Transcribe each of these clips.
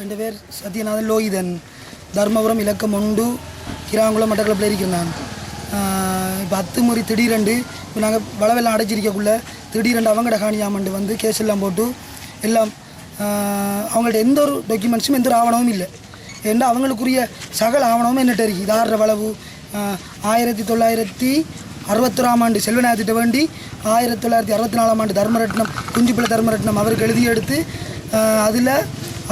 എൻ്റെ പേര് സത്യനാഥൻ ലോഹിതൻ ധർമ്മപുരം ഇലക്കം ഒണ്ടു കിരാങ്കുളം மட்டக்களப்பில் இருக்கிறேன் நான் இப்போ அத்துமுறை திடீரெண்டு இப்போ நாங்கள் வளவெல்லாம் அடைச்சிருக்கக்குள்ள திடீரெண்டு அவங்கட காணியாமண்டு வந்து கேஸ் எல்லாம் போட்டு எல்லாம் அவங்கள்ட்ட எந்த ஒரு டாக்குமெண்ட்ஸும் எந்த ஒரு ஆவணமும் இல்லை ஏன்னா அவங்களுக்குரிய சகல ஆவணமும் என்னட்ட இருக்குது இது ஆடுற வளவு 1961ஆம் ஆண்டு செல்வநாயகத்திட்ட வேண்டி 1964ஆம் ஆண்டு தர்மரட்னம் குஞ்சுப்பிள்ளை தர்மரட்னம் அவருக்கு எழுதி எடுத்து அதில்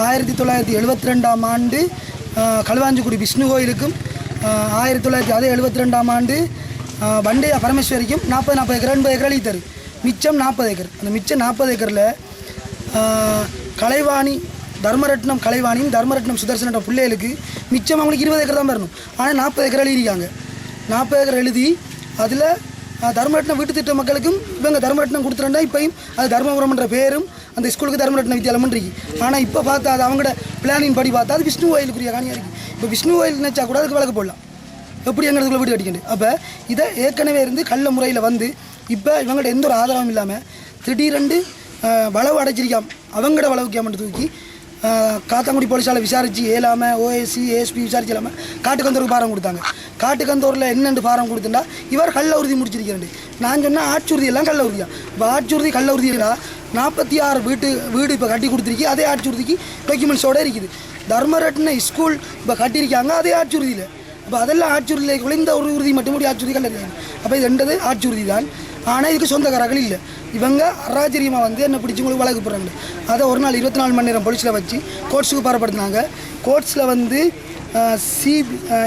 1972ஆம் ஆண்டு களுவாஞ்சிக்குடி விஷ்ணு கோயிலுக்கும் 1972ஆம் ஆண்டு வண்டையா பரமேஸ்வரிக்கும் 40 ஏக்கர் 80 ஏக்கர் எழுதி தரு மிச்சம் 40 ஏக்கர் அந்த மிச்சம் 40 ஏக்கரில் கலைவாணி தர்மரட்னம் கலைவாணியும் தர்மரட்னம் சுதர்சன பிள்ளைகளுக்கு மிச்சம் அவங்களுக்கு 20 ஏக்கர் தான் வரணும் ஆனால் 40 ஏக்கர் எழுதியிருக்காங்க 40 ஏக்கர் எழுதி அதில் தர்மரட்னம் வீட்டு திட்ட மக்களுக்கும் இவங்க தர்மரட்னம் கொடுத்துருந்தா இப்போயும் அது தர்மபுரம்ன்ற பேரும் அந்த ஸ்கூலுக்கு தர்மரட்ன வித்தியாலயம் இருக்கு ஆனால் இப்போ பார்த்தா அது அவங்களோட பிளானின் படி பார்த்தா அது விஷ்ணு கோயிலுக்குரிய காணியாக இருக்குது இப்போ விஷ்ணு கோயில் நினைச்சா கூட அதுக்கு வழக்கு போடலாம் எப்படி எங்களுக்குள்ள வீடு கட்டிக்கிண்டு அப்போ இதை ஏற்கனவே இருந்து கள்ள முறையில் வந்து இப்போ இவங்கள்ட்ட எந்த ஒரு ஆதரவும் இல்லாமல் திடீரெண்டு வளவு அடைச்சிருக்காம அவங்களோட வளவுக்கு மட்டும் தூக்கி காத்தாங்குடி போலீஸால் விசாரித்து ஏலாமல் ஓஎஸ்சி ஏஎஸ்பி விசாரிச்சு இல்லாமல் காட்டுக்கந்தூருக்கு பாரம் கொடுத்தாங்க காட்டுக்கந்தூரில் என்னென்று பாரம் கொடுத்துட்டா இவர் கள்ள உறுதி முடிச்சிருக்கிறேன் நான் சொன்னால் ஆட்சுறுதி எல்லாம் கள்ள உறுதியா இப்போ ஆட்சுறுதி கள்ள உறுதியா 46 வீடு இப்போ கட்டி கொடுத்துருக்கி அதே ஆட்சுறுதிக்கு டாக்குமெண்ட்ஸோடு இருக்குது தர்மரட்ன ஸ்கூல் இப்போ கட்டியிருக்காங்க அதே ஆட்சுறுதியில் இப்போ அதெல்லாம் ஆட்சுறுதியில் குறைந்த ஒரு உறுதி மட்டும் ஆட்சுறுதி கள்ள அப்போ இது ரெண்டது ஆட்சுறுதி தான் ஆனால் இதுக்கு சொந்தக்காரர்கள் இல்லை இவங்க அராஜரியமாக வந்து என்ன பிடிச்சவங்களுக்கு வழக்கு போடுறாங்க அதை ஒரு நாள் 24 மணி நேரம் போலீஸில் வச்சு கோர்ட்ஸுக்கு பாரப்படுத்தினாங்க கோர்ட்ஸில் வந்து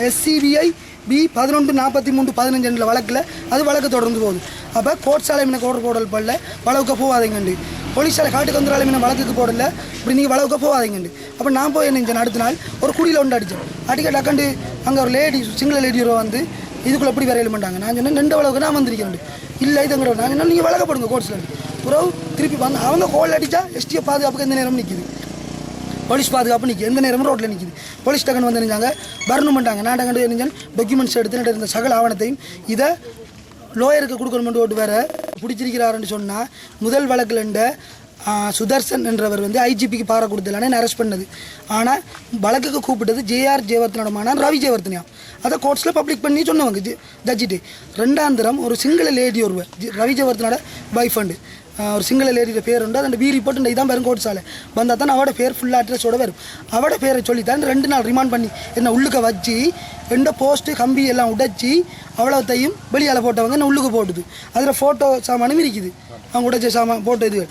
SCBI B 1143-15 வழக்கில் அது வழக்கு தொடர்ந்து போகுது அப்போ கோர்ட்ஸால் மீன கோர்ட் போடல் படல வழக்கு போகாதீங்கண்டு போலீஸால் காட்டுக்கு வந்துடாலும் மீன வழக்குக்கு போடல இப்படி நீங்கள் வழக்கு போகாதீங்கண்டு அப்போ நான் போய் என்ன அடுத்த நாள் ஒரு குடியில் ஒன்று அடித்தேன் அடிக்க டக்கண்டு அங்கே ஒரு லேடி சிங்கள லேடி வந்து இதுக்குள்ளே எப்படி வரையில மாட்டாங்க நான் சொன்னேன் 2 வழக்கு நான் வந்திருக்கேன் இல்லை இதுங்கிற நான் என்ன நீங்கள் வழக்கப்படுங்க கோர்ட்ஸில் உறவு திருப்பி வந்து அவங்க கோல் அடித்தா STF பாதுகாப்புக்கு எந்த நேரம் நிற்கிது போலீஸ் பாதுகாப்பு நிற்கிது எந்த நேரமும் ரோட்டில் நிற்கிது போலீஸ் டக்குன்னு வந்து நினைஞ்சாங்க வரணும் பண்ணிட்டாங்க நான் டக்குன்னு நினைஞ்சேன் டாக்குமெண்ட்ஸ் எடுத்துகிட்டு இருந்த சகல ஆவணத்தையும் இதை லோயருக்கு கொடுக்கணுமென்று ஓட்டு வேறு பிடிச்சிருக்கிறாருன்னு சொன்னால் முதல் வழக்கில் சுதர்சன் என்றவர் வந்து IGPக்கு பார கொடுத்தலானே அரெஸ்ட் பண்ணது ஆனால் வழக்குக்கு கூப்பிட்டது JR ஜெயவர்த்தனோட மானான் ரவி ஜெயவர்த்தனியா அதை கோர்ட்ஸில் பப்ளிக் பண்ணி சொன்னவங்க ஜட்ஜிட்டு 2ஆம் தரம் ஒரு சிங்கள லேடி ஒருவர் ரவி ஜெயவர்த்தனோட வைஃப் அண்டு ஒரு சிங்கள லேடியோட பேர் உண்டு அந்த பி ரிப்போர்ட் இதான் பேரும் கோர்ட்ஸால் வந்தால் தான் அவட பேர் ஃபுல்லாக அட்ரஸோட வரும் அவட பேரை சொல்லித்தான் 2 நாள் ரிமாண்ட் பண்ணி என்ன உள்ளுக்க வச்சு 2 போஸ்ட்டு கம்பி எல்லாம் உடைச்சி அவ்வளோத்தையும் வெளியால் போட்டவங்க என்ன உள்ளுக்கு போட்டுது அதில் ஃபோட்டோ சாமானும் இருக்குது அவங்க உடைச்ச சாமான் ஃபோட்டோ இது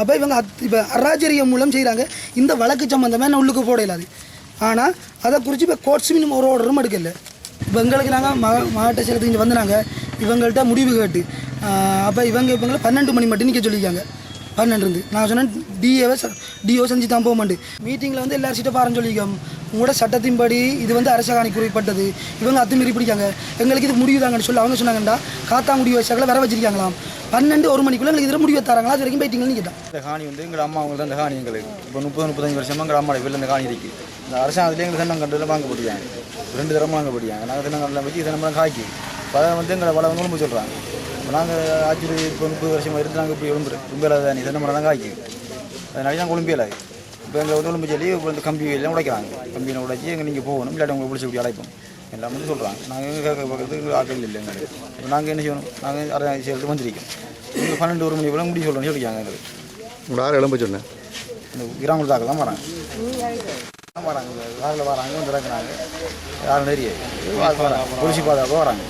அப்போ இவங்க இப்போ அராஜரியம் மூலம் செய்கிறாங்க இந்த வழக்கு சம்மந்தமாக என்ன உள்ளுக்கு போட இல்லாது ஆனால் அதை குறித்து இப்போ கோர்ட்ஸும் இன்னும் ஒரு ஆர்டரும் எடுக்கல இப்போ எங்களுக்கு நாங்கள் மாவட்ட செயலத்துக்கு இங்கே வந்து நாங்கள் இவங்கள்ட்ட முடிவு கேட்டு அப்போ இவங்களை 12 மணி மட்டும் நிற்க சொல்லியிருக்காங்க 12 நான் சொன்னேன் டிஓ செஞ்சு தான் போக மாட்டேன் மீட்டிங்கில் வந்து எல்லாரும் சீட்டை பாருன்னு சொல்லியிருக்கோம் உங்களோட சட்டத்தின்படி இது வந்து அரசாணை குறிப்பிட்டது இவங்க அத்துமீறி பிடிக்காங்க எங்களுக்கு இது முடிவு தாங்கன்னு சொல்லி அவங்க சொன்னாங்கண்டா காத்தாங்குடி வயசாக்களை வர வச்சிருக்காங்களாம் 1 மணிக்குள்ளே எங்களுக்கு இதில் முடிவு தராங்களா அது வரைக்கும் போயிட்டீங்கன்னு கேட்டான் இந்த காணி வந்து எங்கள் அம்மா அவங்க தான் இந்த காணி எங்களுக்கு இப்போ 30-35 வருஷமாக எங்கள் அம்மாவோட வீட்டில் இந்த காணி இருக்குது இந்த அரசாங்கத்துலேயே எங்களுக்கு தென்னம் கண்டில் வாங்க போட்டியாங்க 2 தரமாக வாங்க போட்டியாங்க நாங்கள் தென்னங்கண்டில் வச்சு தென்னம்பரம் காய்க்கு இப்போ அதை வந்து எங்களை வளவங்களும் சொல்கிறாங்க இப்போ நாங்கள் ஆட்சி இப்போ 30 வருஷமாக இருந்து நாங்கள் இப்படி கும்பியலாத நீ தென்னம்பரம் தான் காய்க்கு அதனால நாங்கள் குழம்பியலாது இப்போ எங்களை வந்து உடம்பு சொல்லி இப்போ இந்த கம்பி எல்லாம் உடைக்கிறாங்க கம்பியில் உடைச்சி எங்கள் நீங்கள் போகணும் இல்லாட்டி உங்களை பிடிச்சி இப்படி அழைப்போம் எல்லாம் வந்து சொல்கிறாங்க நாங்கள் எங்கள் பக்கத்துக்கு ஆட்கள் இல்லை எங்களுக்கு இப்போ நாங்கள் என்ன செய்யணும் நாங்கள் அரசாங்க செயலுக்கு வந்திருக்கோம் நீங்கள் 12-1 மணி போல முடி சொல்லணும்னு சொல்லிக்காங்க எங்களுக்கு உங்களை யார் எழும்ப சொன்னேன் இந்த கிராமத்தில் தாக்கல் தான் வராங்க வராங்க காரில் வராங்க வந்து இறக்குறாங்க யாரும் நிறைய வராங்க போலீஸ் பாதுகாப்பாக வராங்க